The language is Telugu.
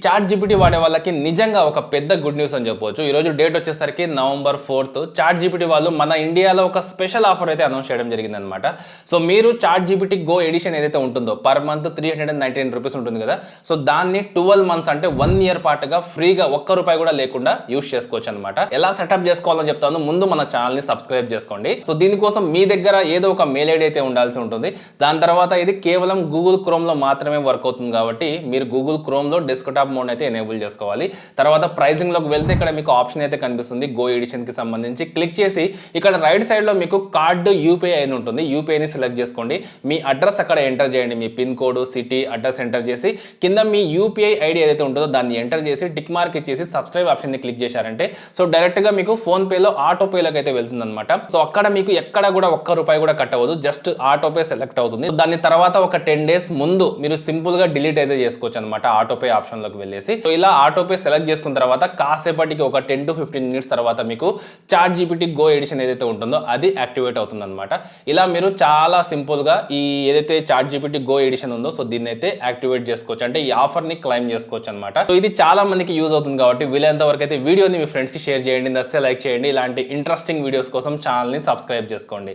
చాట్ జీపీటీ వాడే వాళ్ళకి నిజంగా ఒక పెద్ద గుడ్ న్యూస్ అని చెప్పొచ్చు. ఈరోజు డేట్ వచ్చేసరికి నవంబర్ 4th. చాట్ జీపీటీ వాళ్ళు మన ఇండియాలో ఒక స్పెషల్ ఆఫర్ అయితే అనౌన్స్ చేయడం జరిగిందనమాట. సో మీరు చాట్ జీపీటీ గో ఎడిషన్ ఏదైతే ఉంటుందో పర్ మంత్ 399 రూపీస్ ఉంటుంది కదా. సో దాన్ని 12 months అంటే 1 year పాటుగా ఫ్రీగా ₹1 కూడా లేకుండా యూస్ చేసుకోవచ్చు అనమాట. ఎలా సెటప్ చేసుకోవాలని చెప్తాను. ముందు మన ఛానల్ ని సబ్స్క్రైబ్ చేసుకోండి. సో దీనికోసం మీ దగ్గర ఏదో ఒక మెయిల్ ఐడి అయితే ఉండాల్సి ఉంటుంది. దాని తర్వాత ఇది కేవలం గూగుల్ క్రోమ్ లో మాత్రమే వర్క్ అవుతుంది కాబట్టి మీరు గూగుల్ క్రోమ్ లో డెస్క్టాప్ మోడ్ అయితే ఎనేబుల్ చేసుకోవాలి. తర్వాత ప్రైసింగ్ లోకి వెళ్తే ఇక్కడ మీకు ఆప్షన్ అయితే కనిపిస్తుంది గో ఎడిషన్ కి సంబంధించి. క్లిక్ చేసి ఇక్కడ రైట్ సైడ్ లో మీకు కార్డు యూపీఐ అని ఉంటుంది. యూపీఐని సెలెక్ట్ చేసుకోండి. మీ అడ్రస్ అక్కడ ఎంటర్ చేయండి. మీ pin code, city, address enter చేసి కింద మీ యూపీఐ ఐడి ఏదైతే ఉంటుందో దాన్ని ఎంటర్ చేసి టిక్ మార్క్ ఇచ్చేసి సబ్స్క్రైబ్ ఆప్షన్ ని క్లిక్ చేశారంటే సో డైరెక్ట్ గా మీకు ఫోన్ పే లో ఆటో పే లోకి అయితే వెళ్తుంది అనమాట. సో అక్కడ మీకు ఎక్కడ కూడా ₹1 కూడా కట్ అవ్వదు. జస్ట్ ఆటో పే సెలెక్ట్ అవుతుంది. దాని తర్వాత ఒక 10 days ముందు మీరు సింపుల్ గా డిలీట్ అయితే చేసుకోవచ్చు అనమాట ఆటో పే ఆప్షన్ లోకి వెళ్ళేసి. సో ఇలా ఆటో పే సెలెక్ట్ చేసుకున్న తర్వాత కాసేపటికి ఒక 10 to 15 minutes తర్వాత మీకు చాట్ జీపీటీ గో ఎడిషన్ ఏదైతే ఉంటుందో అది యాక్టివేట్ అవుతుంది అనమాట. ఇలా మీరు చాలా సింపుల్ గా ఈ ఏదైతే చాట్ జీపీటీ గో ఎడిషన్ ఉందో సో దీన్ని అయితే యాక్టివేట్ చేసుకోవచ్చు. అంటే ఈ ఆఫర్ ని క్లైమ్ చేసుకోవచ్చు అనమాట. సో ఇది చాలా మందికి యూజ్ అవుతుంది కాబట్టి వీలైనంత వరకు అయితే వీడియోని మీ ఫ్రెండ్స్ కి షేర్ చేయండి. నచ్చితే లైక్ చేయండి. ఇలాంటి ఇంట్రెస్టింగ్ వీడియోస్ కోసం ఛానల్ ని సబ్స్క్రైబ్ చేసుకోండి.